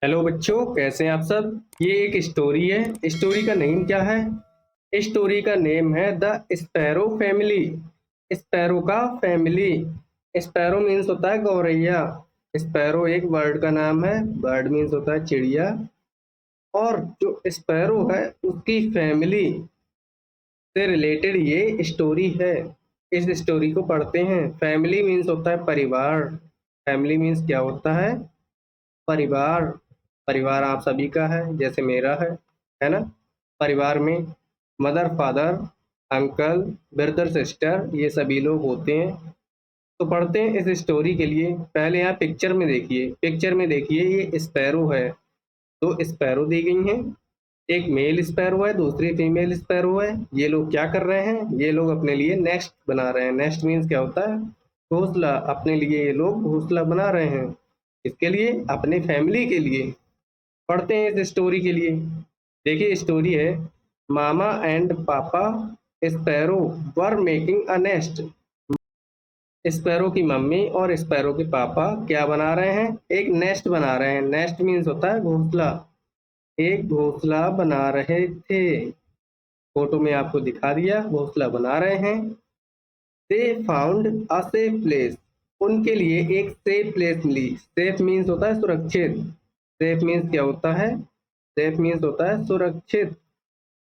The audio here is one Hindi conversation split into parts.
हेलो बच्चों, कैसे हैं आप सब। ये एक स्टोरी है। स्टोरी का नेम क्या है? स्टोरी का नेम है द स्पैरो फैमिली। स्पैरो का फैमिली। स्पैरो मीन्स होता है गौरैया। स्पैरो एक बर्ड का नाम है। बर्ड मीन्स होता है चिड़िया। और जो स्पैरो है उसकी फैमिली से रिलेटेड ये स्टोरी है। इस स्टोरी को पढ़ते हैं। फैमिली मीन्स होता है परिवार। फैमिली मीन्स क्या होता है? परिवार। परिवार आप सभी का है, जैसे मेरा है ना। परिवार में mother father uncle brother sister ये सभी लोग होते हैं। तो पढ़ते हैं इस स्टोरी के लिए। पहले यहाँ पिक्चर में देखिए। पिक्चर में देखिए, ये स्पैरो है। दो स्पैरो दी गई हैं। एक मेल स्पैरो है, दूसरी फीमेल स्पैरो है। ये लोग क्या कर रहे हैं? ये लोग अपने लिए नेस्ट बना रहे हैं। नेस्ट मीन्स क्या होता है? घोंसला। अपने लिए ये लोग घोंसला बना रहे हैं। इसके लिए, अपने फैमिली के लिए। पढ़ते हैं इस स्टोरी के लिए। देखिए स्टोरी है, मामा एंड पापा sparrow were making a nest. Sparrow की मम्मी और स्पैरो के पापा क्या बना रहे हैं? एक नेस्ट बना रहे हैं। नेस्ट मीन्स होता है घोंसला। एक घोंसला बना रहे थे। फोटो में आपको दिखा दिया, घोंसला बना रहे हैं। They found a safe place. उनके लिए एक सेफ प्लेस मिली। सेफ मीन्स होता है सुरक्षित। सेफ मीन्स क्या होता है? सेफ मीन्स होता है सुरक्षित।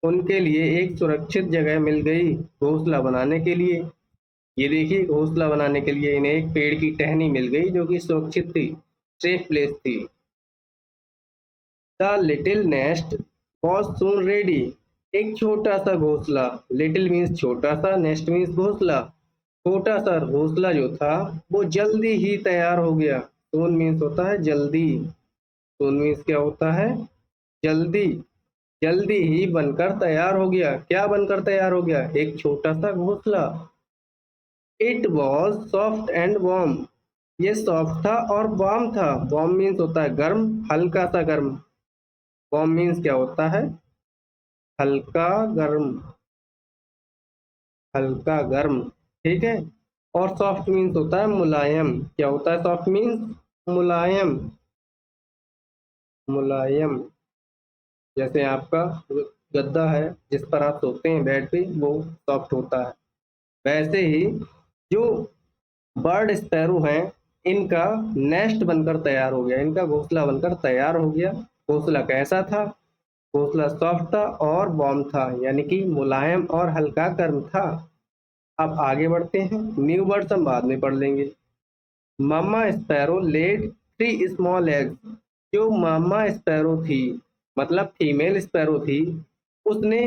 उनके लिए एक सुरक्षित जगह मिल गई घोंसला बनाने के लिए। ये देखिए, घोंसला बनाने के लिए इन्हें एक पेड़ की टहनी मिल गई जो कि सुरक्षित थी, सेफ प्लेस थी। The little nest was soon ready. एक छोटा सा घोंसला। लिटिल मीन्स छोटा सा, नेस्ट मीन्स घोंसला। छोटा सा घोंसला जो था वो जल्दी ही तैयार हो गया। सून मीन्स होता है जल्दी। सून मीन्स क्या होता है? जल्दी। जल्दी ही बनकर तैयार हो गया। क्या बनकर तैयार हो गया? एक छोटा सा घोंसला। It was soft and warm. ये सॉफ्ट था और वार्म था। वार्म मीन्स होता है गर्म, हल्का सा गर्म। वार्म मीन्स क्या होता है? हल्का गर्म। हल्का गर्म। ठीक है। और सॉफ्ट मीन्स होता है मुलायम। क्या होता है सॉफ्ट मीन्स? मुलायम। मुलायम। जैसे आपका गद्दा है जिस पर आप सोते हैं बेड पे, वो सॉफ्ट होता है। वैसे ही जो बर्ड स्पैरो हैं, इनका नेस्ट बनकर तैयार हो गया। इनका घोंसला बनकर तैयार हो गया। घोंसला कैसा था? घोंसला सॉफ्ट था और वार्म था, यानी कि मुलायम और हल्का गर्म था। अब आगे बढ़ते हैं। न्यू वर्ड्स हम बाद में पढ़ लेंगे। मामा स्पैरो लेड 3 स्मॉल एग्स। जो मामा स्पैरो थी, मतलब फीमेल स्पैरो थी, उसने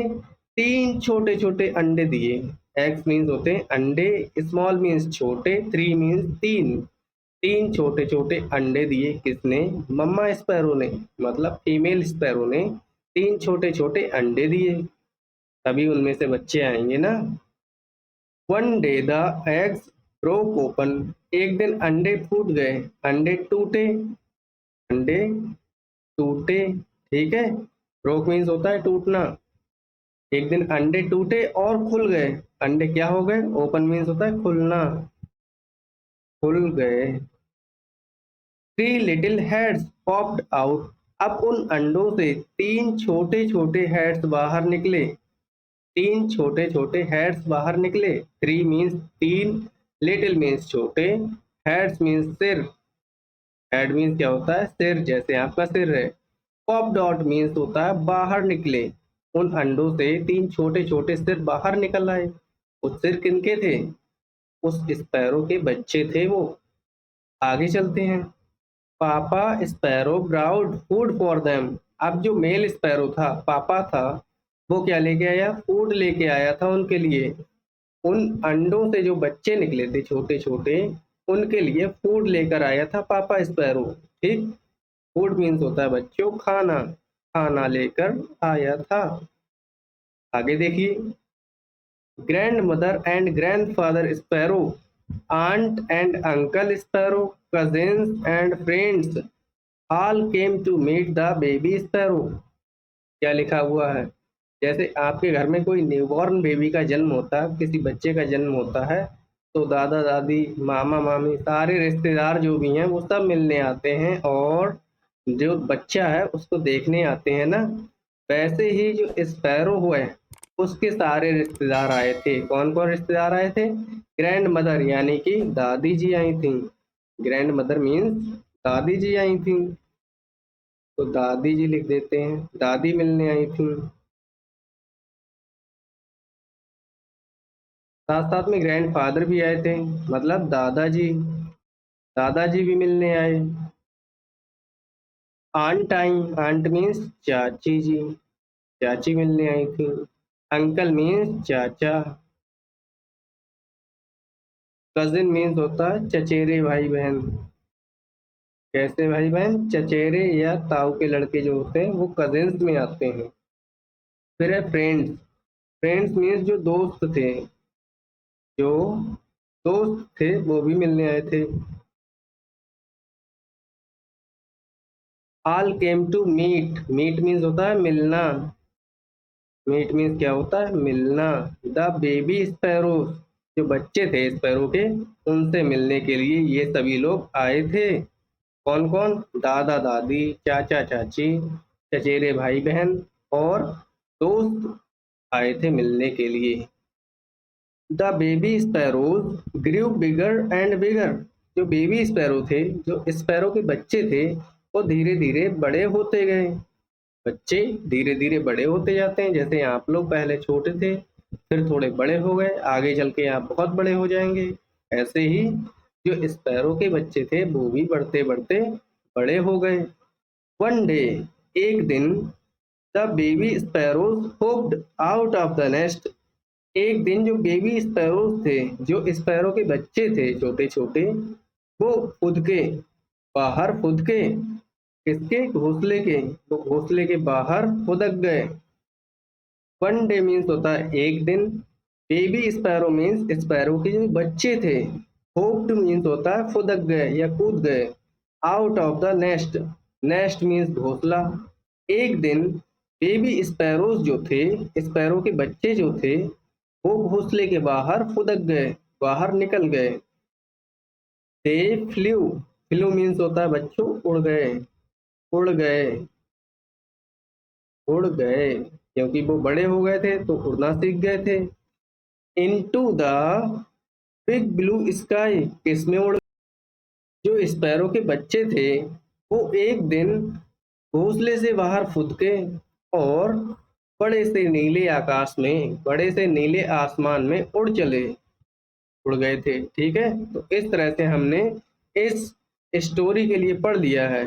3 छोटे छोटे अंडे दिए। एग्स मीन्स होते हैं अंडे, स्मॉल मीन्स छोटे, 3 मीन्स 3। 3 छोटे छोटे अंडे दिए। किसने? मम्मा स्पैरो ने, मतलब फीमेल स्पैरो ने 3 छोटे छोटे अंडे दिए। तभी उनमें से बच्चे आएंगे ना। One day the eggs broke open. एक दिन अंडे फूट गए। अंडे टूटे। अंडे टूटे। ठीक है। ब्रोक मीन्स होता है टूटना। एक दिन अंडे टूटे और खुल गए। अंडे क्या हो गए? ओपन मीन्स होता है खुलना। खुल गए। 3 लिटिल हेड्स पॉप्ड आउट। अब उन अंडों से 3 छोटे छोटे हेड्स बाहर निकले। 3 छोटे छोटे हेड्स बाहर निकले। 3 मीन्स 3, लिटिल मीन्स छोटे, हेड्स मीन्स सिर। हेड मीन्स क्या होता है? सिर, जैसे आपका सिर है। पॉप डॉट मीन्स होता है बाहर निकले। उन अंडों से 3 छोटे छोटे सिर बाहर निकल आए। वो सिर किनके थे? उस स्पैरो के बच्चे थे वो। आगे चलते हैं। Papa sparrow brought food for them. अब जो मेल स्पैरो था, पापा था, वो क्या लेके आया? फूड लेके आया था उनके लिए। उन अंडों से जो बच्चे निकले थे छोटे छोटे, उनके लिए फूड लेकर आया था पापा स्पैरो। ठीक। फूड मीन्स होता है बच्चों खाना। खाना लेकर आया था। आगे देखिए। Grandmother and grandfather sparrow, aunt and uncle sparrow, cousins and friends all came to meet the baby sparrow. क्या लिखा हुआ है? जैसे आपके घर में कोई न्यूबॉर्न बेबी का जन्म होता है, किसी बच्चे का जन्म होता है, तो दादा दादी मामा मामी सारे रिश्तेदार जो भी हैं वो सब मिलने आते हैं और जो बच्चा है उसको देखने आते हैं ना, वैसे ही जो स्पैरो है उसके सारे रिश्तेदार आए थे। कौन कौन रिश्तेदार आए थे? ग्रैंड मदर यानी कि दादी जी आई थी। ग्रैंड मदर मीन्स दादी जी आई थी, तो दादी जी लिख देते हैं, दादी मिलने आई थी। साथ साथ में ग्रैंड फादर भी आए थे, मतलब दादाजी, दादाजी भी मिलने आए। आंट आई, आंट मीन्स चाची जी, चाची मिलने आई थी। अंकल मीन्स चाचा। कजिन मीन्स होता है चचेरे भाई बहन। कैसे भाई बहन? चचेरे या ताऊ के लड़के जो होते हैं वो कजिन्स में आते हैं। फिर है फ्रेंड्स, फ्रेंड्स मीन्स जो दोस्त थे, जो दोस्त थे वो भी मिलने आए थे। All came to meet, meet means होता है मिलना, मीट मीन्स क्या होता है? मिलना। द बेबी स्पैरो, जो बच्चे थे स्पैरो के, उनसे मिलने के लिए ये सभी लोग आए थे। कौन कौन? दादा दादी, चाचा चाची, चचेरे भाई बहन और दोस्त आए थे मिलने के लिए। The baby sparrows grew bigger and bigger, जो बेबी स्पैरो थे, जो स्पैरो के बच्चे थे, वो धीरे धीरे बड़े होते गए। बच्चे धीरे धीरे बड़े होते जाते हैं, जैसे आप लोग पहले छोटे थे, फिर थोड़े बड़े हो गए, आगे चल के आप बहुत बड़े हो जाएंगे। ऐसे ही जो स्पैरो के बच्चे थे वो भी बढ़ते बढ़ते बड़े हो गए। वन डे, एक दिन, the baby sparrows hoped out of the nest, एक दिन जो बेबी स्पैरोज थे, जो स्पैरो के बच्चे थे छोटे छोटे, वो खुद के बाहर खुद के किसके? घोंसले के, वो घोंसले के बाहर फुदक गए। वन डे मीन्स होता है एक दिन, बेबी स्पैरो मीन्स स्पैरो के जो बच्चे थे, होप्ड मीन्स होता है फुदक गए या कूद गए। Out of the nest, nest means घोंसला। एक दिन बेबी स्पैरोज जो थे, स्पैरो के बच्चे जो थे, वो घोंसले के बाहर फुदक गए, बाहर निकल गए। दे फ्लू, फ्लू मीन्स होता है बच्चों उड़ गए, उड़ गए, उड़ गए, क्योंकि वो बड़े हो गए थे तो उड़ना सीख गए थे। Into the big blue sky, किसमें उड़? जो स्पैरो के बच्चे थे वो एक दिन घोंसले से बाहर फुदके और बड़े से नीले आकाश में, बड़े से नीले आसमान में उड़ चले, उड़ गए थे। ठीक है, तो इस तरह से हमने इस स्टोरी के लिए पढ़ लिया है।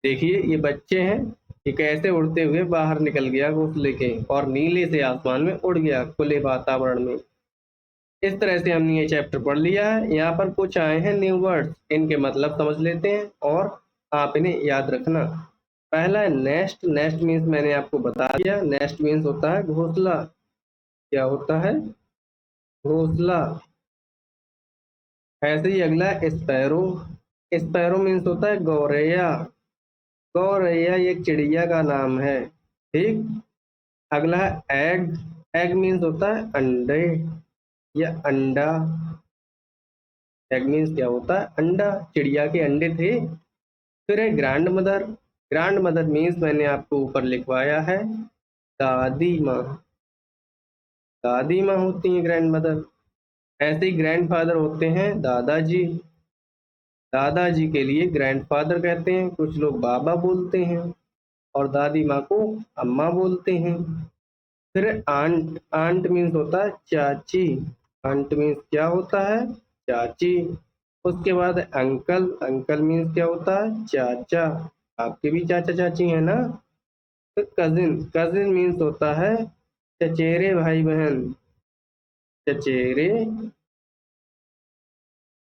देखिए ये बच्चे हैं, ये कैसे उड़ते हुए बाहर निकल गया घोंसले के और नीले से आसमान में उड़ गया खुले वातावरण में। इस तरह से हमने ये चैप्टर पढ़ लिया है। यहाँ पर कुछ आए हैं न्यू वर्ड्स, इनके मतलब समझ लेते हैं और आप इन्हें याद रखना। पहला है नेस्ट, नेस्ट मीन्स मैंने आपको बता दिया, नेस्ट मीन्स होता है घोंसला। क्या होता है? घोंसला। ऐसे ही अगला स्पैरो, स्पैरो मीन्स होता है गौरैया, गौरैया ये चिड़िया का नाम है। ठीक। अगला है एग, एग मीन्स होता है अंडे या अंडा। एग मीन्स क्या होता है? अंडा, चिड़िया के अंडे थे। फिर है grand mother, grand mother means मैंने आपको ऊपर लिखवाया है दादी माँ, दादी माँ होती है ग्रैंड मदर। ऐसे ही ग्रैंड फादर होते हैं दादाजी, दादाजी के लिए ग्रैंडफादर कहते हैं, कुछ लोग बाबा बोलते हैं और दादी माँ को अम्मा बोलते हैं। फिर आंट, आंट मीन्स होता है चाची, आंट मीन्स क्या होता है? चाची। उसके बाद अंकल, अंकल मीन्स क्या होता है? चाचा, आपके भी चाचा चाची है ना। फिर कजिन, कजिन मीन्स होता है चचेरे भाई बहन, चचेरे,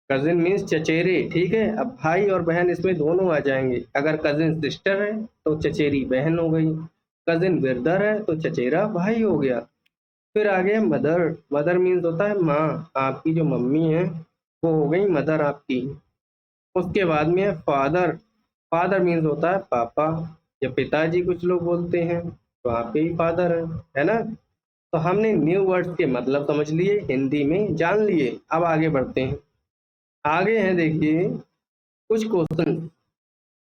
कजिन मीन्स चचेरे। ठीक है, अब भाई और बहन इसमें दोनों आ जाएंगे। अगर कजिन सिस्टर है तो चचेरी बहन हो गई, कजिन ब्रदर है तो चचेरा भाई हो गया। फिर आ गया मदर, मदर मीन्स होता है माँ, आपकी जो मम्मी है वो हो गई मदर आपकी। उसके बाद में है फादर, फादर मीन्स होता है पापा या पिताजी, कुछ लोग बोलते हैं, तो आपके ही फादर है ना। तो हमने न्यू वर्ड्स के मतलब समझ लिए, हिंदी में जान लिए। अब आगे बढ़ते हैं। आगे हैं देखिए कुछ क्वेश्चन,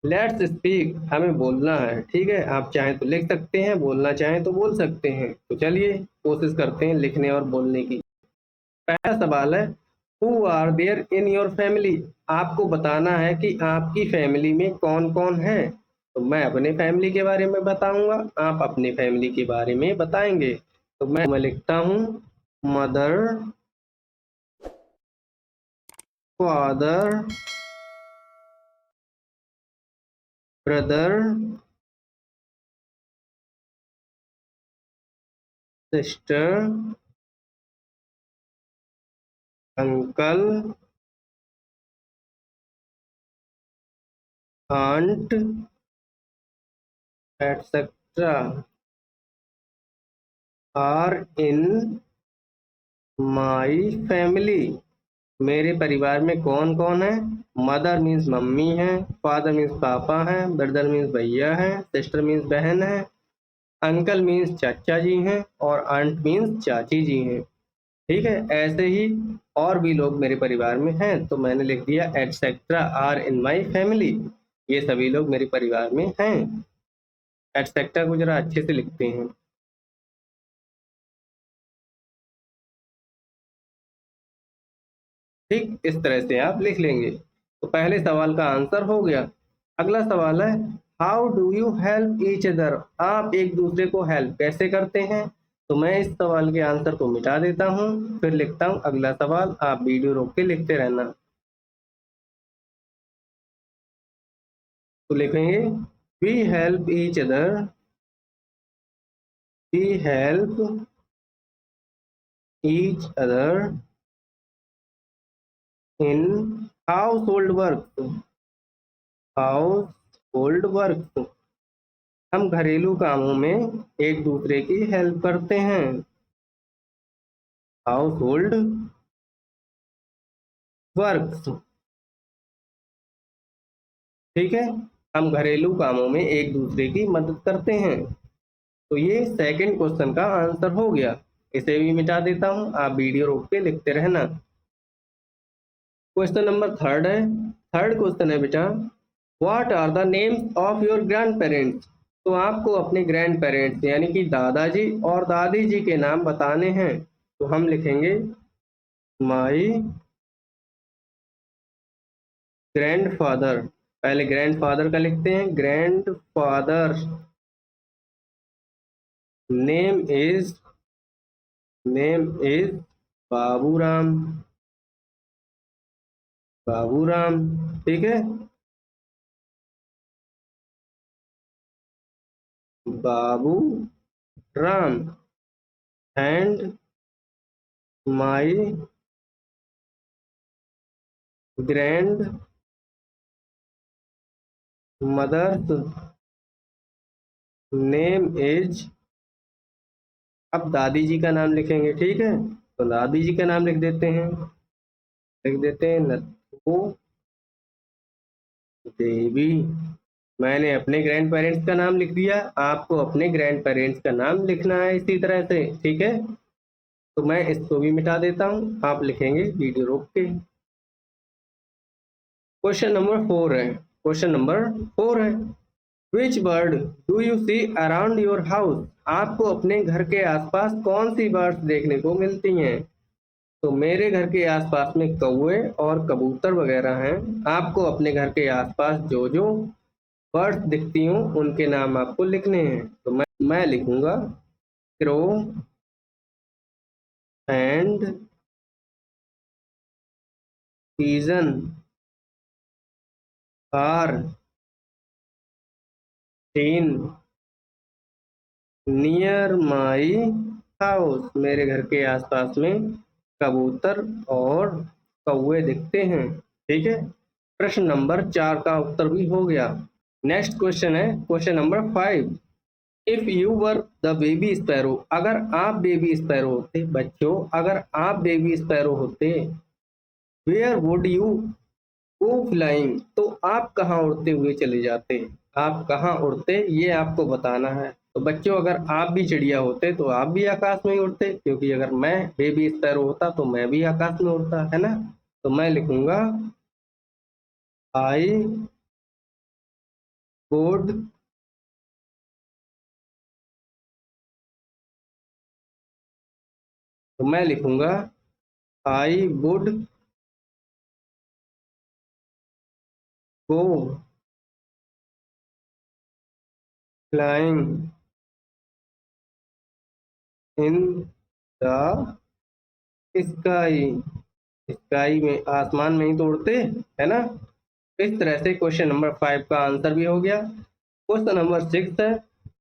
लेट्स स्पीक, हमें बोलना है, ठीक है। आप चाहें तो लिख सकते हैं, बोलना चाहें तो बोल सकते हैं। तो चलिए कोशिश करते हैं लिखने और बोलने की। पहला सवाल है, who are there in your family. आपको बताना है कि आपकी फैमिली में कौन कौन है। तो मैं अपने फैमिली के बारे में बताऊंगा, आप अपनी फैमिली के बारे में बताएंगे। तो मैं लिखता हूँ, mother, father, brother, sister, uncle, aunt, etcetera are in my family. मेरे परिवार में कौन कौन है। मदर मीन्स मम्मी है, फादर मीन्स पापा है, ब्रदर मीन्स भैया है, सिस्टर मीन्स बहन है, अंकल मीन्स चाचा जी हैं, और आंट मीन्स चाची जी हैं। ठीक है, ऐसे ही और भी लोग मेरे परिवार में हैं। तो मैंने लिख दिया etcetera are in my family, ये सभी लोग मेरे परिवार में हैं। एटसेट्रा को जरा अच्छे से लिखते हैं। ठीक, इस तरह से आप लिख लेंगे। तो पहले सवाल का आंसर हो गया। अगला सवाल है, how do you help each other. आप एक दूसरे को हेल्प कैसे करते हैं। तो मैं इस सवाल के आंसर को मिटा देता हूँ, फिर लिखता हूँ अगला सवाल। आप वीडियो रोक के लिखते रहना। तो लिखेंगे, we help each other, we help each other in household work, household work. हम घरेलू कामों में एक दूसरे की हेल्प करते हैं। हाउस होल्ड वर्क, ठीक है। हम घरेलू कामों में एक दूसरे की मदद करते हैं। तो ये सेकंड क्वेश्चन का आंसर हो गया। इसे भी मिटा देता हूं, आप वीडियो रोक के लिखते रहना। क्वेश्चन नंबर थर्ड है। थर्ड क्वेश्चन है बेटा, what are the names of your grandparents. तो आपको अपने ग्रैंड पेरेंट्स यानी कि दादाजी और दादी जी के नाम बताने हैं। तो हम लिखेंगे, माई ग्रैंडफादर। पहले ग्रैंडफादर का लिखते हैं, grandfather name is, name is Baburam, Baburam, ठीक है। Babu Ram. And my grandmother's name is, अब दादी जी का नाम लिखेंगे, ठीक है। तो दादी जी का नाम लिख देते हैं, लिख देते हैं नथु देवी। मैंने अपने ग्रैंड पेरेंट्स का नाम लिख दिया, आपको अपने ग्रैंड पेरेंट्स का नाम लिखना है इसी तरह से, ठीक है। तो मैं इसको भी मिटा देता हूँ, आप लिखेंगे वीडियो रोक के। क्वेश्चन नंबर फोर है, क्वेश्चन नंबर फोर है, which bird do you see around your house. आपको अपने घर के आसपास कौन सी बर्ड्स देखने को मिलती हैं। तो मेरे घर के आसपास में कौवे और कबूतर वगैरह हैं। आपको अपने घर के आसपास जो जो बर्ड्स दिखती हूँ उनके नाम आपको लिखने हैं। तो मैं लिखूंगा, crow and pigeon are seen near my house. मेरे घर के आसपास में कबूतर और कौवे दिखते हैं, ठीक है। प्रश्न नंबर चार का उत्तर भी हो गया। नेक्स्ट क्वेश्चन है question number five, if you were the baby sparrow. अगर आप बेबी स्पैरो होते, बच्चों अगर आप बेबी स्पैरो होते, where would you go flying. तो आप कहाँ उड़ते हुए चले जाते, आप कहाँ उड़ते ये आपको बताना है। तो बच्चों अगर आप भी चिड़िया होते तो आप भी आकाश में ही उड़ते, क्योंकि अगर मैं बेबी स्पैरो होता तो मैं भी आकाश में उड़ता, है ना। तो मैं लिखूंगा, आई वुड तो मैं लिखूंगा I would go flying in the sky. Sky में आसमान में ही तो उड़ते है ना। इस तरह से क्वेश्चन नंबर 5 का आंसर भी हो गया। क्वेश्चन नंबर 6 है,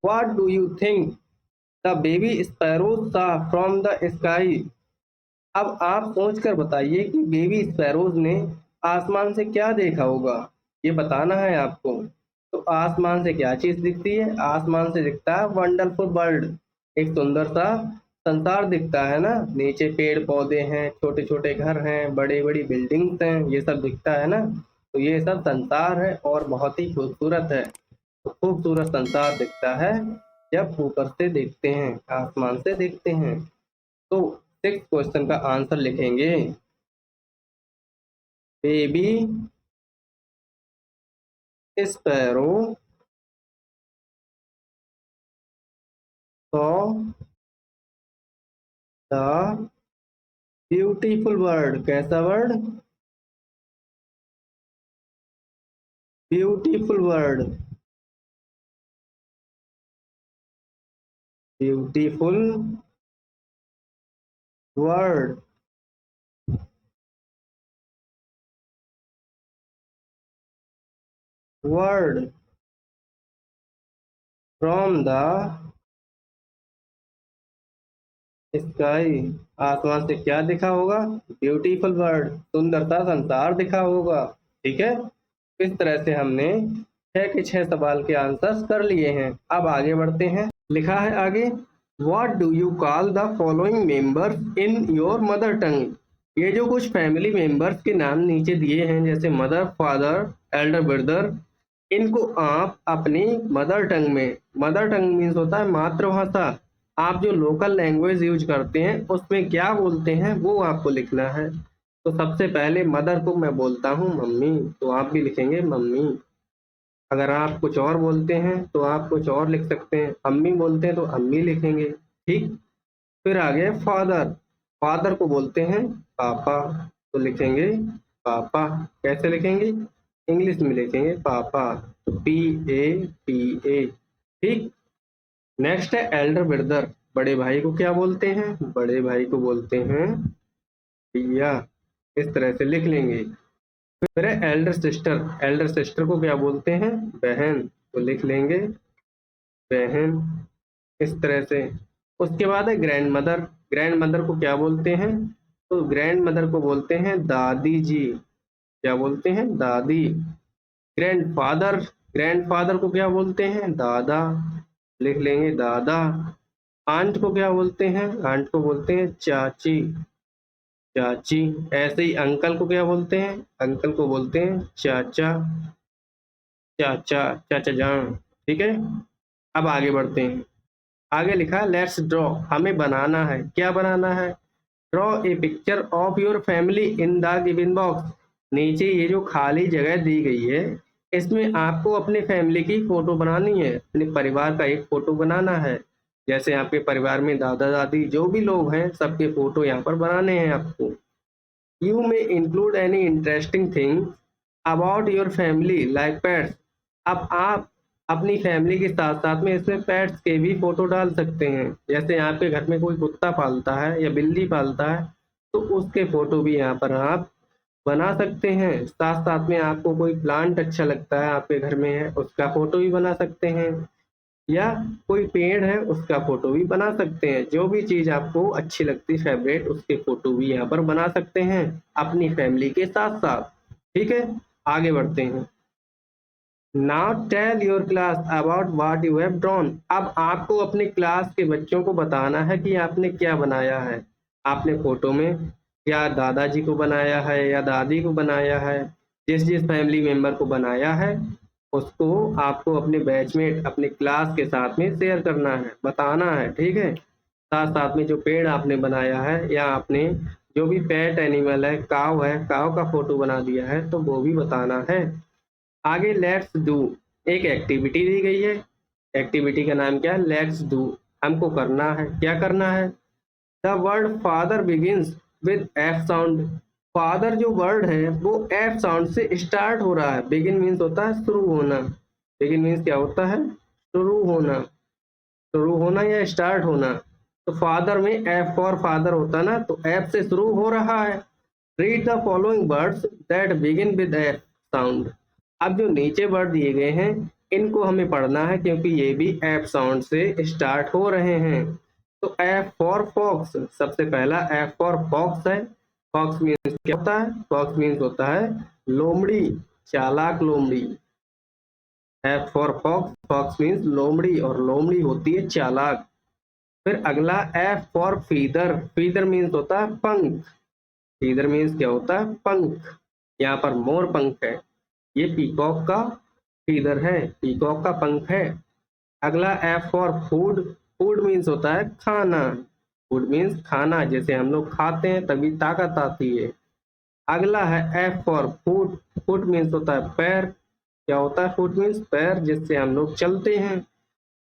what do you think the baby sparrow सा फ्रॉम द स्काई। अब आप सोच कर बताइए कि बेबी स्पैरोज ने आसमान से क्या देखा होगा, ये बताना है आपको। तो आसमान से क्या चीज दिखती है, आसमान से दिखता है वंडरफुल बर्ड, एक सुंदर सा संसार दिखता है ना। नीचे पेड़ पौधे हैं, छोटे छोटे घर हैं, बड़ी बड़ी बिल्डिंग्स हैं, ये सब दिखता है ना। तो ये सब संसार है और बहुत ही खूबसूरत है। तो खूबसूरत संसार दिखता है जब ऊपर से देखते हैं, आसमान से देखते हैं। तो 6 क्वेश्चन का आंसर लिखेंगे, baby sparrow saw the beautiful bird. कैसा bird, beautiful bird, beautiful word word from the sky. आसमान से क्या दिखा होगा, ब्यूटीफुल बर्ड, सुंदरता संसार दिखा होगा। ठीक है, इस तरह से हमने 6 के 6 सवाल के आंसर्स कर लिए हैं। अब आगे बढ़ते हैं। लिखा है आगे, what do you call the following members in your mother tongue. ये जो कुछ फैमिली मेंबर्स के नाम नीचे दिए हैं, जैसे मदर, फादर, एल्डर ब्रदर, इनको आप अपनी मदर टंग में, मदर टंग मीन्स होता है मातृभाषा, आप जो लोकल लैंग्वेज यूज करते हैं उसमें क्या बोलते हैं वो आपको लिखना है। तो सबसे पहले मदर को मैं बोलता हूँ मम्मी, तो आप भी लिखेंगे मम्मी। अगर आप कुछ और बोलते हैं तो आप कुछ और लिख सकते हैं, अम्मी बोलते हैं तो अम्मी लिखेंगे। ठीक, फिर आगे फादर, फादर को बोलते हैं पापा, तो लिखेंगे पापा। कैसे लिखेंगे, इंग्लिश में लिखेंगे पापा, तो PAPA। ठीक, नेक्स्ट है एल्डर ब्रदर, बड़े भाई को क्या बोलते हैं, बड़े भाई को बोलते हैं भैया। इस तरह से लिख लेंगे। फिर है एल्डर सिस्टर, एल्डर सिस्टर को क्या बोलते हैं, बहन, तो लिख लेंगे बहन। इस तरह से। उसके बाद है ग्रैंड मदर, ग्रैंड मदर को क्या बोलते हैं, तो ग्रैंड मदर को बोलते हैं दादी जी, क्या बोलते हैं दादी। ग्रैंडफादर, ग्रैंडफादर को क्या बोलते हैं दादा, लिख लेंगे दादा। आंट को क्या बोलते हैं, आंट को बोलते हैं चाची, चाची। ऐसे ही अंकल को क्या बोलते हैं, अंकल को बोलते हैं चाचा, चाचा, चाचा जान। ठीक है, अब आगे बढ़ते हैं। आगे लिखा है लेट्स ड्रॉ, हमें बनाना है, क्या बनाना है, draw a picture of your family in the given box. नीचे ये जो खाली जगह दी गई है, इसमें आपको अपने फैमिली की फोटो बनानी है, अपने परिवार का एक फोटो बनाना है। जैसे आपके परिवार में दादा दादी जो भी लोग हैं, सबके फोटो यहाँ पर बनाने हैं आपको। You may include any interesting thing about your family like pets. अब आप अपनी फैमिली के साथ साथ में इसमें पेट्स के भी फोटो डाल सकते हैं। जैसे आपके घर में कोई कुत्ता पालता है या बिल्ली पालता है, तो उसके फोटो भी यहाँ पर आप बना सकते हैं। साथ साथ में आपको कोई प्लांट अच्छा लगता है आपके घर में है, उसका फोटो भी बना सकते हैं, या कोई पेड़ है उसका फोटो भी बना सकते हैं। जो भी चीज आपको अच्छी लगती फेवरेट, उसके फोटो भी यहाँ पर बना सकते हैं अपनी फैमिली के साथ साथ। ठीक है, आगे बढ़ते हैं। Now tell your class about what you have drawn. अब आपको अपने क्लास के बच्चों को बताना है कि आपने क्या बनाया है। आपने फोटो में क्या दादाजी को बनाया है या दादी को बनाया है, जिस जिस फैमिली मेंबर को बनाया है उसको आपको अपने बैचमेट, अपने क्लास के साथ में शेयर करना है, बताना है। ठीक है, साथ साथ में जो पेड़ आपने बनाया है या आपने जो भी पेट एनिमल है, काव है, काव का फोटो बना दिया है, तो वो भी बताना है। आगे लेट्स डू, एक एक्टिविटी दी गई है, एक्टिविटी का नाम क्या है, लेट्स डू, हमको करना है, क्या करना है। The word father begins with F sound, father जो वर्ड है वो एफ साउंड से स्टार्ट हो रहा है। बिगिन मीन्स होता है शुरू होना, बिगिन मीन्स क्या होता है, शुरू होना, शुरू होना या स्टार्ट होना। तो फादर में एफ फॉर फादर होता ना, तो एफ से शुरू हो रहा है। Read the following words that begin with F sound. अब जो नीचे वर्ड दिए गए हैं इनको हमें पढ़ना है क्योंकि ये भी एफ साउंड से स्टार्ट हो रहे हैं। तो एफ फॉर फॉक्स, सबसे पहला एफ फॉर फॉक्स है। फॉक्स मीन्स क्या होता है, फॉक्स मीन्स होता है लोमड़ी, चालाक लोमड़ी। F for fox, fox means लोमड़ी और लोमड़ी होती है चालाक। फिर अगला F for feather, feather means होता है पंख, फीदर मीन्स क्या होता है, पंख। यहाँ पर मोर पंख है, ये पीकॉक का फीदर है, पीकॉक का पंख है। अगला F for food, food means होता है खाना, फूड मीन्स खाना, जैसे हम लोग खाते हैं तभी ताकत आती है। अगला है F for foot, foot means होता है पैर, क्या होता है, फुट मीन्स पैर जिससे हम लोग चलते हैं।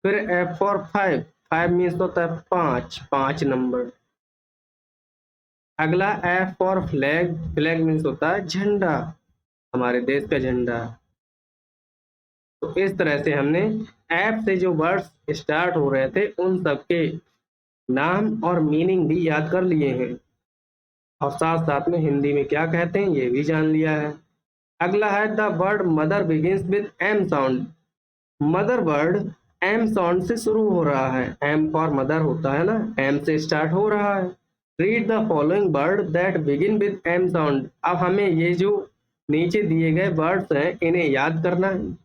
फिर F for five, five means होता है पाँच, पाँच नंबर। अगला F for flag, flag means होता है झंडा, हमारे देश का झंडा। तो इस तरह से हमने एफ से जो वर्ड्स स्टार्ट हो रहे थे उन सबके नाम और मीनिंग भी याद कर लिए हैं और साथ साथ में हिंदी में क्या कहते हैं ये भी जान लिया है। अगला है the word mother begins with M sound, mother word M sound से शुरू हो रहा है, एम फॉर मदर होता है ना, एम से स्टार्ट हो रहा है। Read the following word that begin with M sound, अब हमें ये जो नीचे दिए गए वर्ड्स हैं इन्हें याद करना है।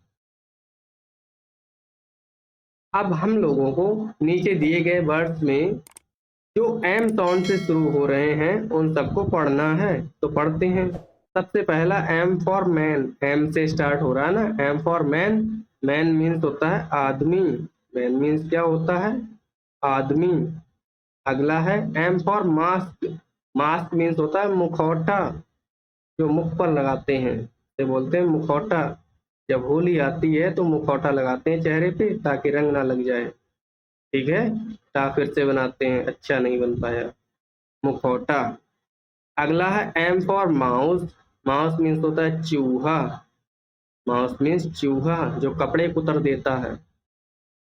अब हम लोगों को नीचे दिए गए वर्ड्स में जो एम साउंड से शुरू हो रहे हैं उन सबको पढ़ना है, तो पढ़ते हैं। सबसे पहला एम फॉर मैन, एम से स्टार्ट हो रहा है ना, M for man, man means होता है आदमी, मैन मीन्स क्या होता है, आदमी। अगला है M for mask, mask means होता है मुखौटा, जो मुख पर लगाते हैं से बोलते हैं मुखौटा। जब होली आती है तो मुखौटा लगाते हैं चेहरे पे ताकि रंग ना लग जाए, ठीक है, टा फिर से बनाते हैं, अच्छा नहीं बन पाया, मुखौटा। अगला है M for mouse, mouse means होता है चूहा, माउस मीन्स चूहा जो कपड़े कुतर देता है।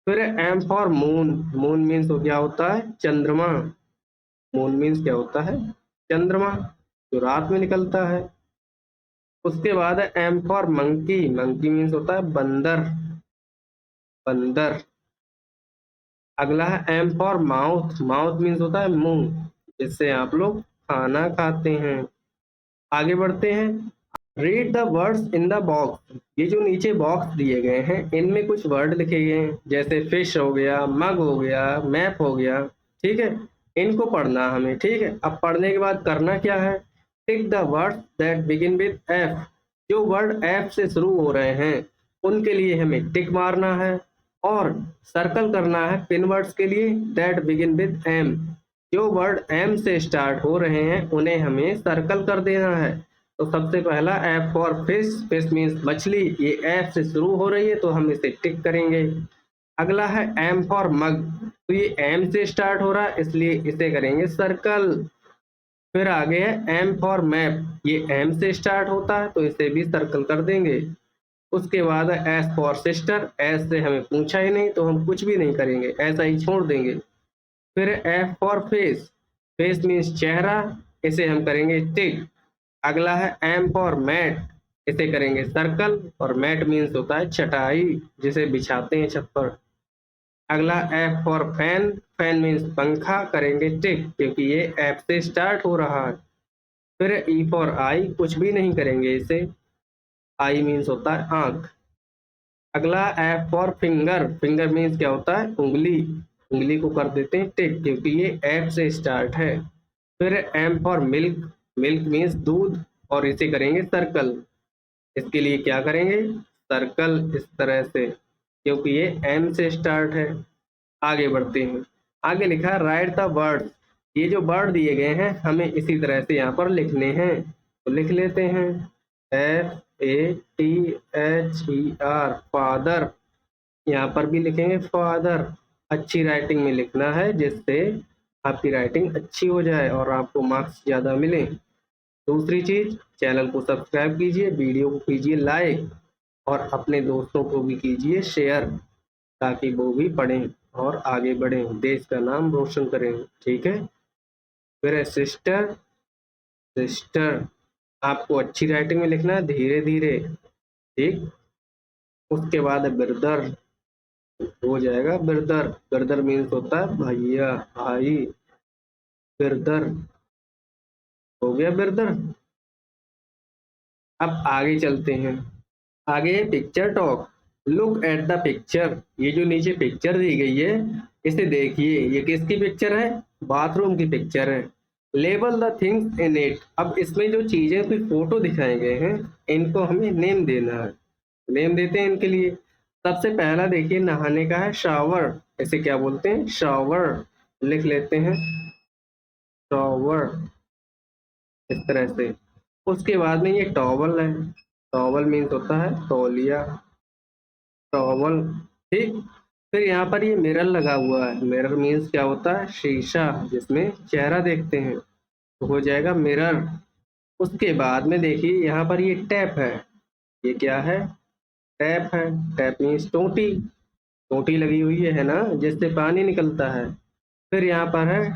फिर M for moon, moon means क्या होता है, चंद्रमा, मून मीन्स क्या होता है, चंद्रमा जो रात में निकलता है। उसके बाद है M for monkey, monkey means होता है बंदर, बंदर। अगला है M for mouth, mouth means होता है मुंह, जिससे आप लोग खाना खाते हैं। आगे बढ़ते हैं। Read the words in the box, ये जो नीचे बॉक्स दिए गए हैं इनमें कुछ वर्ड लिखे गए हैं, जैसे फिश हो गया, मग हो गया, मैप हो गया, ठीक है, इनको पढ़ना हमें, ठीक है। अब पढ़ने के बाद करना क्या है, tick the words that begin with F, जो वर्ड एफ से शुरू हो रहे हैं उनके लिए हमें टिक मारना है और सर्कल करना है पिन वर्ड्स के लिए दैट बिगिन विद एम, जो वर्ड एम से स्टार्ट हो रहे हैं उन्हें हमें सर्कल कर देना है। तो सबसे पहला F for fish, fish means मछली, ये एफ से शुरू हो रही है तो हम इसे टिक करेंगे। अगला है एम फॉर मग, तो ये एम से स्टार्ट हो रहा है इसलिए इसे करेंगे सर्कल। फिर आगे है एम फॉर मैप, ये एम से स्टार्ट होता है तो इसे भी सर्कल कर देंगे। उसके बाद है एस फॉर सिस्टर, एस से हमें पूछा ही नहीं तो हम कुछ भी नहीं करेंगे, ऐसा ही छोड़ देंगे। फिर F for face, face means चेहरा, इसे हम करेंगे टिक। अगला है एम फॉर मैट, इसे करेंगे सर्कल और मैट मीन्स होता है चटाई जिसे बिछाते हैं छत पर। अगला F for fan, fan means पंखा, करेंगे टिक क्योंकि ये एफ से स्टार्ट हो रहा है। फिर ई फॉर आई, कुछ भी नहीं करेंगे इसे, आई मीन्स होता है आंख। अगला F for finger, finger means क्या होता है उंगली, उंगली को कर देते हैं टिक क्योंकि ये एफ से स्टार्ट है। फिर M for milk, milk means दूध और इसे करेंगे सर्कल, इसके लिए क्या करेंगे सर्कल इस तरह से क्योंकि ये एम से स्टार्ट है। आगे बढ़ते हैं। आगे लिखा है राइट द वर्ड्स, ये जो वर्ड दिए गए हैं हमें इसी तरह से यहाँ पर लिखने हैं, तो लिख लेते हैं एफ FATHER फादर, यहाँ पर भी लिखेंगे फादर। अच्छी राइटिंग में लिखना है जिससे आपकी राइटिंग अच्छी हो जाए और आपको मार्क्स ज़्यादा मिले। दूसरी चीज़, चैनल को सब्सक्राइब कीजिए, वीडियो को कीजिए लाइक और अपने दोस्तों को भी कीजिए शेयर, ताकि वो भी पढ़ें और आगे बढ़ें, देश का नाम रोशन करें। ठीक है। फिर है सिस्टर। सिस्टर आपको अच्छी राइटिंग में लिखना है, धीरे धीरे। ठीक। उसके बाद है ब्रदर, हो जाएगा ब्रदर। ब्रदर मीन्स होता है भैया, भाई। ब्रदर हो गया ब्रदर। अब आगे चलते हैं। आगे है picture talk. Look at the picture. ये जो नीचे पिक्चर दी गई है, इसे देखिए। ये किसकी पिक्चर है? बाथरूम की पिक्चर है। Label the things in it. अब इसमें जो चीजें कोई फोटो दिखाए गए हैं, इनको हमें नेम देना है। नेम देते हैं इनके लिए। सबसे पहला देखिए, नहाने का है शावर। इसे क्या बोलते हैं? शावर। लिख लेते हैं शावर, इस तरह से। उसके बाद में ये टॉवल है। टॉवल मीन्स होता है तौलिया, टॉवल। ठीक। फिर यहाँ पर ये मिरर लगा हुआ है। मिरर मीन्स क्या होता है? शीशा, जिसमें चेहरा देखते हैं, तो हो जाएगा मिरर। उसके बाद में देखिए यहाँ पर ये टैप है। ये क्या है? टैप है। टैप मीन्स टोटी। टोटी लगी हुई है ना, जिससे पानी निकलता है। फिर यहाँ पर है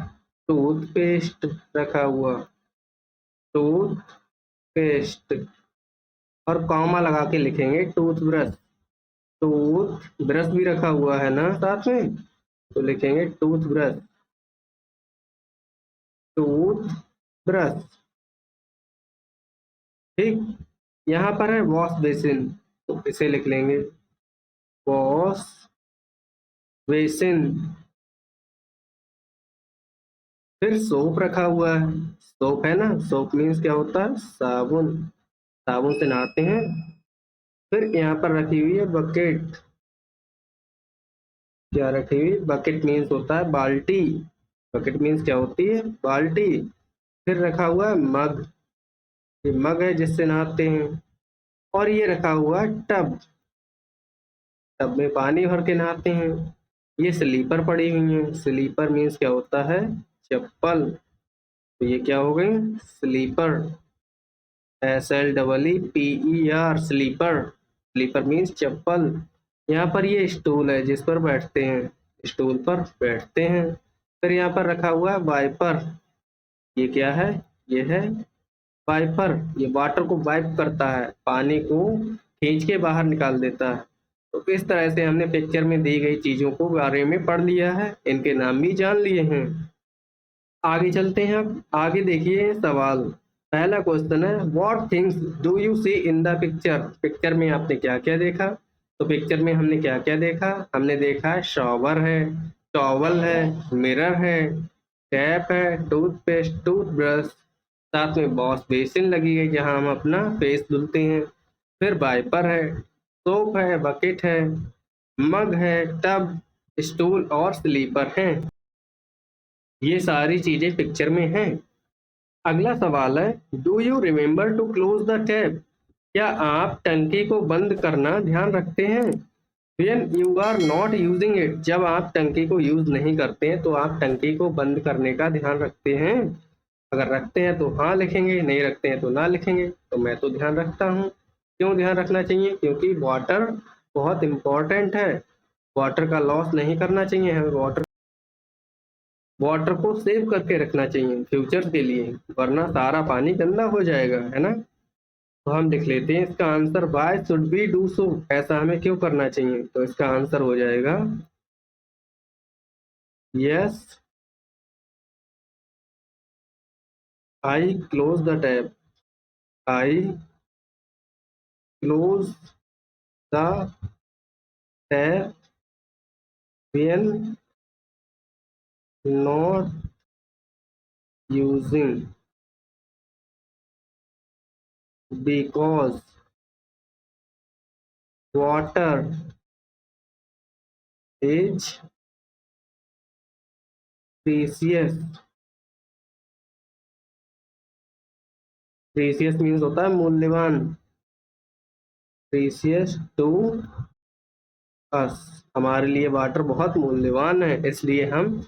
टूथपेस्ट रखा हुआ, टूथपेस्ट। और कॉमा लगा के लिखेंगे टूथब्रश। टूथ ब्रश भी रखा हुआ है ना साथ में, तो लिखेंगे टूथब्रश, टूथ ब्रश। ठीक। यहाँ पर है वॉश बेसिन, तो इसे लिख लेंगे वॉश बेसिन। फिर सोप रखा हुआ है। सोप है ना, सोप मीन्स क्या होता है? साबुन। साबुन से नहाते हैं। फिर यहाँ पर रखी हुई है बकेट। क्या रखी हुई? बकेट मीन्स होता है बाल्टी। बकेट मीन्स क्या होती है? बाल्टी। फिर रखा हुआ है मग। ये मग है जिससे नहाते हैं। और ये रखा हुआ है टब। टब में पानी भर के नहाते हैं। ये स्लीपर पड़ी हुई है। स्लीपर मीन्स क्या होता है? चप्पल। तो ये क्या हो गई? Sleeper. SLEEPER, sleeper. Sleeper means चप्पल। यहाँ पर ये स्टूल है जिस पर बैठते हैं, स्टूल पर बैठते हैं। फिर यहाँ पर रखा हुआ है वाइपर। ये क्या है? ये है वाइपर। ये वाटर को वाइप करता है, पानी को खींच के बाहर निकाल देता है। तो इस तरह से हमने पिक्चर में दी गई चीजों को बारे में पढ़ लिया है, इनके नाम भी जान लिए हैं। आगे चलते हैं। अब आगे देखिए सवाल। पहला क्वेश्चन है, what things do you see in the picture. Picture में आपने क्या क्या देखा? तो पिक्चर में हमने क्या क्या देखा? हमने देखा है शॉवर है, टॉवल है, मिरर है, टैप है, टूथपेस्ट, टूथब्रश, साथ में वॉश बेसिन लगी है जहां हम अपना फेस धुलते हैं। फिर वाइपर है, सोप है, बकेट है, मग है, टब, स्टूल और स्लीपर है। ये सारी चीजें पिक्चर में हैं। अगला सवाल है, do you remember to close the tap. क्या आप टंकी को बंद करना ध्यान रखते हैं? When you are not using it, जब आप टंकी को यूज नहीं करते हैं तो आप टंकी को बंद करने का ध्यान रखते हैं? अगर रखते हैं तो हाँ लिखेंगे, नहीं रखते हैं तो ना लिखेंगे। तो मैं तो ध्यान रखता हूँ। क्यों ध्यान रखना चाहिए? क्योंकि वाटर बहुत इंपॉर्टेंट है। वाटर का लॉस नहीं करना चाहिए हमें। वाटर वाटर को सेव करके रखना चाहिए फ्यूचर के लिए, वरना सारा पानी गंदा हो जाएगा, है ना। तो हम लिख लेते हैं इसका answer, why should be do so. ऐसा हमें क्यों करना चाहिए? तो इसका आंसर हो जाएगा yes, I close the tap. I close the tap when not using, because water is precious. Precious means होता है मूल्यवान। प्रीसियस टू अस, हमारे लिए वाटर बहुत मूल्यवान है, इसलिए हम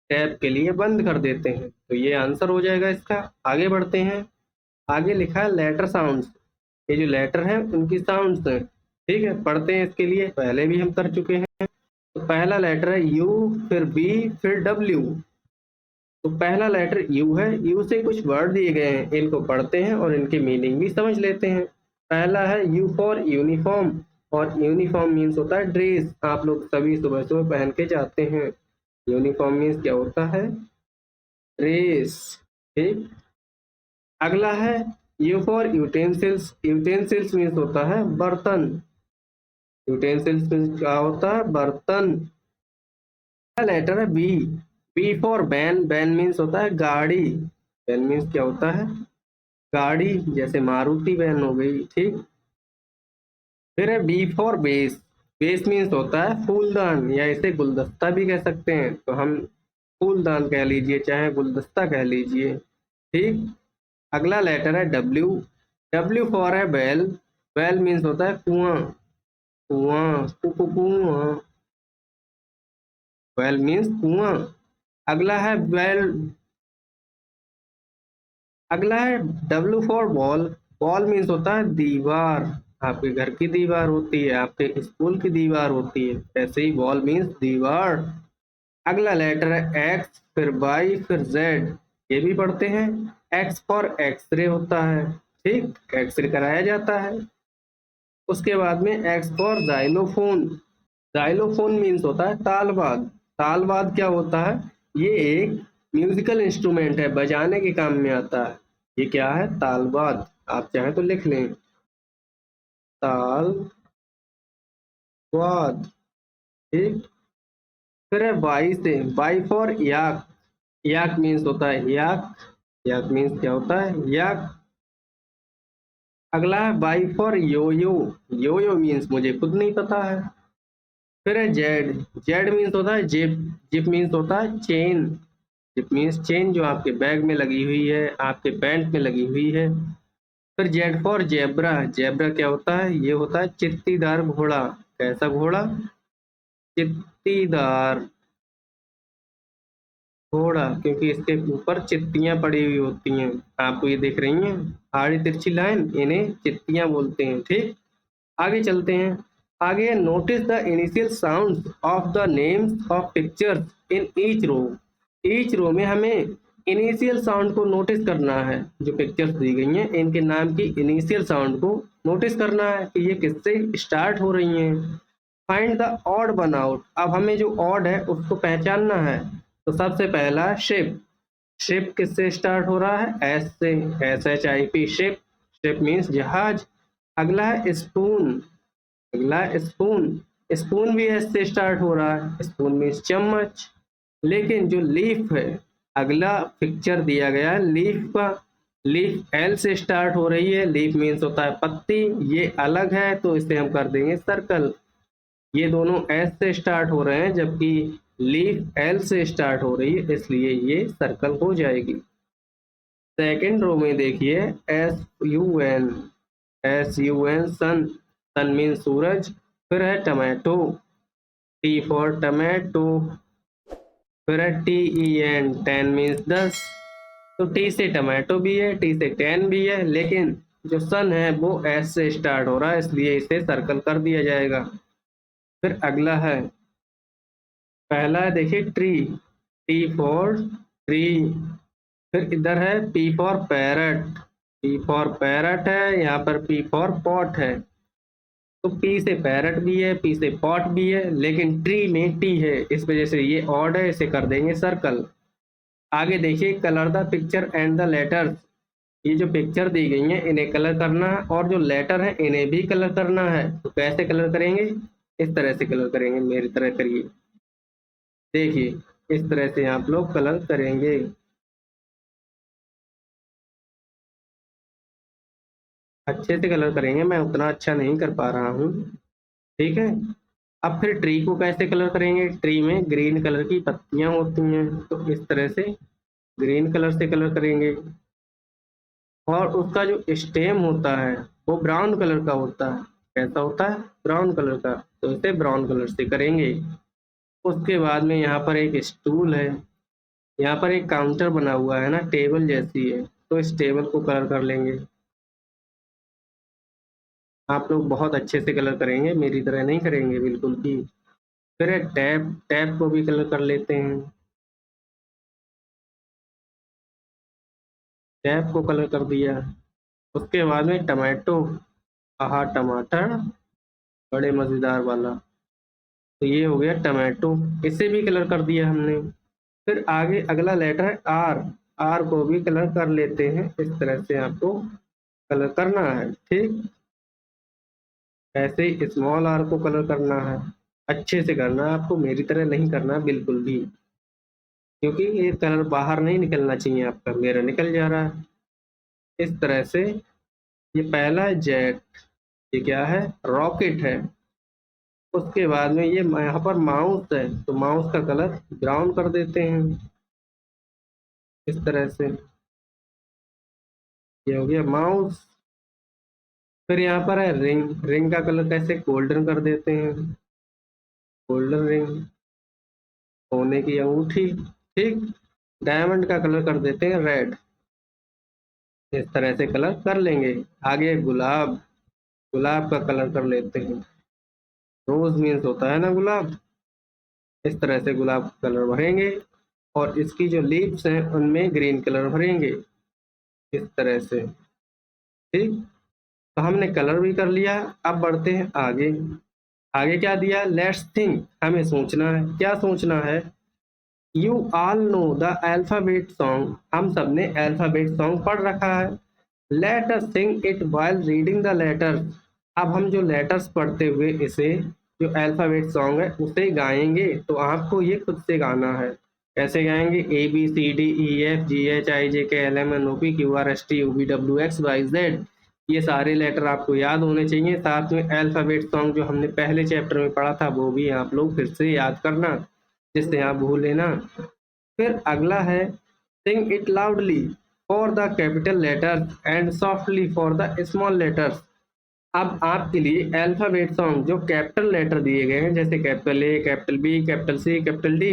टैप के लिए बंद कर देते हैं। तो ये आंसर हो जाएगा इसका। आगे बढ़ते हैं। आगे लिखा है लेटर साउंड्स। ये जो लेटर है उनकी साउंड्स हैं। ठीक है, पढ़ते हैं इसके लिए, पहले भी हम कर चुके हैं। तो पहला लेटर है यू, फिर बी, फिर डब्ल्यू। तो पहला लेटर यू है। यू से कुछ वर्ड दिए गए हैं, इनको पढ़ते हैं और इनके मीनिंग भी समझ लेते हैं। पहला है यू फॉर यूनिफॉर्म, और यूनिफॉर्म मीन्स होता है ड्रेस, आप लोग सभी सुबह सुबह पहन के जाते हैं। यूनिफॉर्म मीन्स क्या होता है? ड्रेस। ठीक। अगला है you for utensils. Utensils means होता है बर्तन। यूटेंसिल्स मीन्स क्या होता है? बर्तन। लेटर है V. V for van. Van means होता है गाड़ी। वैन मीन्स क्या होता है? गाड़ी, जैसे मारुति वैन हो गई। ठीक। फिर है V for vase. Vase means होता है फूलदान, या इसे गुलदस्ता भी कह सकते हैं। तो हम फूलदान कह लीजिए, चाहे गुलदस्ता कह लीजिए। ठीक। अगला लेटर है डब्ल्यू। डब्ल्यू फॉर है वेल। वेल मीन्स होता है कुआं। कुआं, कुआं। वेल मीन्स कुआं। अगला है वेल। अगला है W for wall. Wall means होता है दीवार। आपके घर की दीवार होती है, आपके स्कूल की दीवार होती है, ऐसे ही वॉल मीन्स दीवार। अगला लेटर है एक्स, फिर वाई, फिर जेड। ये भी पढ़ते हैं। एक्स फॉर एक्सरे होता है। ठीक, एक्सरे कराया जाता है। उसके बाद में x for xylophone. Xylophone means होता है तालवाद। तालवाद क्या होता है? ये एक म्यूजिकल इंस्ट्रूमेंट है, बजाने के काम में आता है। ये क्या है? तालवाद। आप चाहें तो लिख लें, तालवाद। ठीक। फिर है वाई से, Y for yak. Yak means होता है याक। याक मीन्स क्या होता है? याक। अगला है Y for yo yo. Yo yo means मुझे खुद नहीं पता है। फिर है जेड। जेड मीन्स होता है जिप। जिप मीन्स होता है चेन। जिप मीन्स चेन, जो आपके बैग में लगी हुई है, आपके पैंट में लगी हुई है। फिर जेड फॉर जेब्रा। जेब्रा क्या होता है? ये होता है चित्तीदार घोड़ा। कैसा घोड़ा? चित्तीदार घोड़ा, क्योंकि इसके ऊपर चित्तियां पड़ी हुई होती हैं। आपको ये दिख रही हैं आड़ी तिरछी लाइन, इन्हें चित्तियां बोलते हैं। ठीक। आगे चलते हैं। आगे notice the initial sounds of the names of pictures in each row. Each row में हमें इनिशियल साउंड को नोटिस करना है। जो पिक्चर्स दी गई हैं, इनके नाम की इनिशियल साउंड को नोटिस करना है कि ये किससे स्टार्ट हो रही हैं। Find the odd one out. अब हमें जो ऑड है उसको पहचानना है। तो सबसे पहला शिप। शिप किससे स्टार्ट हो रहा है? एस से। SHIP, ship. शिप मीन्स जहाज। अगला है स्पून। अगला स्पून। स्पून भी एस से स्टार्ट हो रहा है, स्पून मीन्स चम्मच। लेकिन जो लीफ है, अगला पिक्चर दिया गया है लीफ का। लीफ एल से स्टार्ट हो रही है, लीफ मीन्स होता है पत्ती। ये अलग है तो इसे हम कर देंगे सर्कल। ये दोनों एस से स्टार्ट हो रहे हैं, जबकि लीफ एल से स्टार्ट हो रही है, इसलिए ये सर्कल हो जाएगी। सेकेंड रो में देखिए SUN। SUN सन। सन मीन सूरज। फिर है टमाटो। T for tomato. फिर है TEN, 10 मीन्स 10। तो T से टमाटो भी है, T से 10 भी है, लेकिन जो सन है वो S से स्टार्ट हो रहा है, इसलिए इसे सर्कल कर दिया जाएगा। फिर अगला है, पहला है देखिए ट्री। T for tree. फिर इधर है P for parrot. P for parrot है, यहाँ पर P फॉर पॉट है। तो P से पैरट भी है, P से पॉट भी है, लेकिन ट्री में T है, इस वजह से ये ऑड है, इसे कर देंगे सर्कल। आगे देखिए colour the picture and the letters. ये जो पिक्चर दी गई है इन्हें कलर करना है, और जो लेटर है इन्हें भी कलर करना है। तो कैसे कलर करेंगे? इस तरह से कलर करेंगे, मेरी तरह करिए। देखिए इस तरह से आप लोग कलर करेंगे। अच्छे से कलर करेंगे, मैं उतना अच्छा नहीं कर पा रहा हूँ। ठीक है। अब फिर ट्री को कैसे कलर करेंगे? ट्री में ग्रीन कलर की पत्तियां होती हैं, तो इस तरह से ग्रीन कलर से कलर करेंगे। और उसका जो स्टेम होता है वो ब्राउन कलर का होता है, कैसा होता है, ब्राउन कलर का, तो इसे ब्राउन कलर से करेंगे। उसके बाद में यहाँ पर एक स्टूल है, यहाँ पर एक काउंटर बना हुआ है ना, टेबल जैसी है, तो इस टेबल को कलर कर लेंगे। आप लोग बहुत अच्छे से कलर करेंगे, मेरी तरह नहीं करेंगे बिल्कुल भी। फिर है टैप, टैप को भी कलर कर लेते हैं, टैप को कलर कर दिया। उसके बाद में टमाटो, आहा टमाटर, बड़े मज़ेदार वाला, तो ये हो गया टमाटो, इसे भी कलर कर दिया हमने। फिर आगे अगला लेटर है आर, आर को भी कलर कर लेते हैं, इस तरह से आपको कलर करना है, ठीक। ऐसे ही स्मॉल आर को कलर करना है, अच्छे से करना है आपको, मेरी तरह नहीं करना बिल्कुल भी, क्योंकि ये कलर बाहर नहीं निकलना चाहिए आपका, मेरा निकल जा रहा है। इस तरह से ये पहला है जेट, ये क्या है, रॉकेट है। उसके बाद में ये यहाँ पर माउस है, तो माउस का कलर ब्राउन कर देते हैं, इस तरह से, ये हो गया माउस। फिर यहाँ पर है रिंग, रिंग का कलर कैसे, गोल्डन कर देते हैं, गोल्डन रिंग, सोने की अंगूठी, ठीक। डायमंड का कलर कर देते हैं रेड, इस तरह से कलर कर लेंगे। आगे गुलाब, गुलाब का कलर कर लेते हैं, रोज मीन्स होता है ना गुलाब, इस तरह से गुलाब का कलर भरेंगे। और इसकी जो लीव्स हैं उनमें ग्रीन कलर भरेंगे, इस तरह से, ठीक। तो हमने कलर भी कर लिया। अब बढ़ते हैं आगे, आगे क्या दिया, लेट्स थिंक, हमें सोचना है, क्या सोचना है, you all know the alphabet song, हम सब ने अल्फाबेट सॉन्ग पढ़ रखा है। Let us sing it while reading the letters, अब हम जो लेटर्स पढ़ते हुए इसे, जो अल्फाबेट सॉन्ग है उसे गाएंगे, तो आपको ये खुद से गाना है। कैसे गाएंगे, A B C D E F G H I J K L M N O P Q R S T U V W X Y Z, ये सारे लेटर आपको याद होने चाहिए। साथ में अल्फाबेट सॉन्ग जो हमने पहले चैप्टर में पढ़ा था वो भी आप लोग फिर से याद करना, जिससे आप भूले ना। फिर अगला है sing it loudly for the capital letters and softly for the small letters. अब आपके लिए अल्फाबेट सॉन्ग जो कैपिटल लेटर दिए गए हैं, जैसे capital A, capital B, capital C, capital D,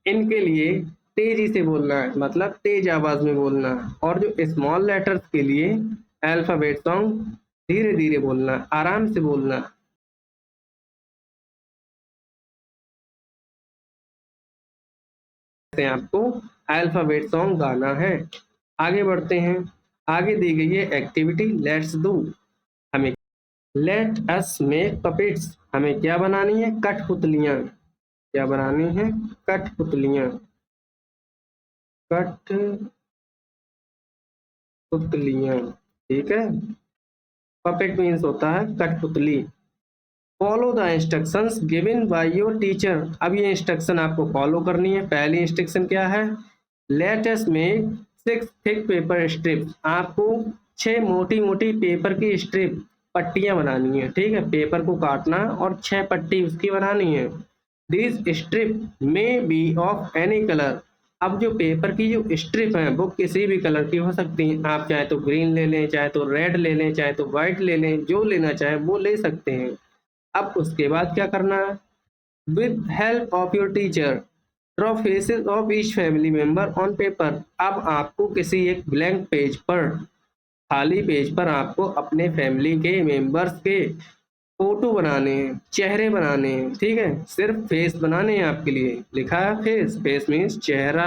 इनके लिए तेजी से बोलना है, मतलब तेज आवाज में बोलना है। और जो स्मॉल लेटर्स के लिए अल्फाबेट सॉन्ग धीरे धीरे बोलना, आराम से बोलना, से आपको अल्फाबेट सॉन्ग गाना है। आगे बढ़ते हैं, आगे दी गई है एक्टिविटी लेट्स डू, हमें लेट अस मेक पपेट्स, हमें क्या बनानी है, कठपुतलियां, क्या बनानी है, कठपुतलियां, कठपुतलियां, ठीक है। पपेट मीन्स होता है कठपुतली। Follow the instructions given by your teacher, अब ये इंस्ट्रक्शन आपको फॉलो करनी है। पहली इंस्ट्रक्शन क्या है, let us make 6 thick paper strips, आपको 6 मोटी मोटी पेपर की स्ट्रिप, पट्टियां बनानी है, ठीक है। पेपर को काटना और 6 पट्टी उसकी बनानी है। This strip may be of any colour, अब जो पेपर की जो स्ट्रिप है वो किसी भी कलर की हो सकती है, आप चाहे तो ग्रीन ले लें, चाहे तो रेड ले लें, चाहे तो व्हाइट ले लें, जो लेना चाहे वो ले सकते हैं। अब उसके बाद क्या करना है, with help of your teacher draw faces of each family member on paper, अब आपको किसी एक ब्लैंक पेज पर, खाली पेज पर आपको अपने फैमिली के मेंबर्स के फोटो बनाने हैं, चेहरे बनाने हैं, ठीक है। सिर्फ फेस बनाने हैं आपके लिए, लिखा है फेस, फेस मीन्स चेहरा,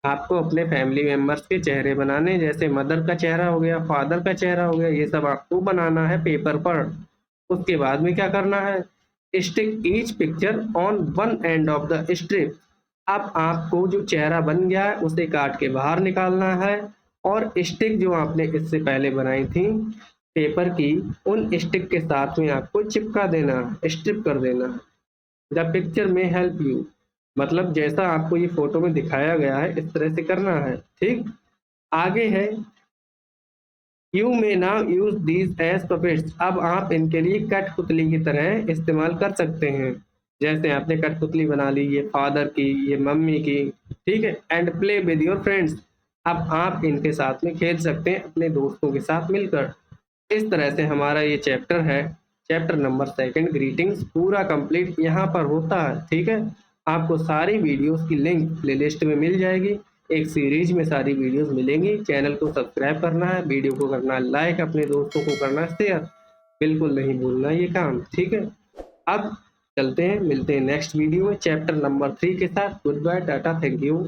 आपको अपने फैमिली मेंबर्स के चेहरे बनाने, जैसे मदर का चेहरा हो गया, फादर का चेहरा हो गया, ये सब आपको बनाना है पेपर पर। उसके बाद में क्या करना है, stick each picture on one end of the strip, अब आपको जो चेहरा बन गया है उसे काट के बाहर निकालना है, और स्टिक जो आपने इससे पहले बनाई थी पेपर की, उन स्टिक के साथ में आपको चिपका देना, स्ट्रिप कर देना। द पिक्चर में हेल्प यू, मतलब जैसा आपको ये फोटो में दिखाया गया है इस तरह से करना है, ठीक। आगे है you may now use these as puppets, अब आप इनके लिए कठपुतली की तरह इस्तेमाल कर सकते हैं। जैसे आपने कठपुतली बना ली, ये फादर की, ये मम्मी की, ठीक है। And play with your friends, अब आप इनके साथ में खेल सकते हैं अपने दोस्तों के साथ मिलकर। इस तरह से हमारा ये चैप्टर है चैप्टर नंबर 2 ग्रीटिंग्स पूरा कंप्लीट यहाँ पर होता है। ठीक है, आपको सारी वीडियोस की लिंक प्लेलिस्ट में मिल जाएगी। एक सीरीज में सारी वीडियोस मिलेंगी। चैनल को सब्सक्राइब करना है, वीडियो को करना है लाइक, अपने दोस्तों को करना शेयर, बिल्कुल नहीं भूलना ये काम। ठीक है, अब चलते हैं, मिलते हैं नेक्स्ट वीडियो में चैप्टर नंबर 3 के साथ। Goodbye, ta-ta, thank you.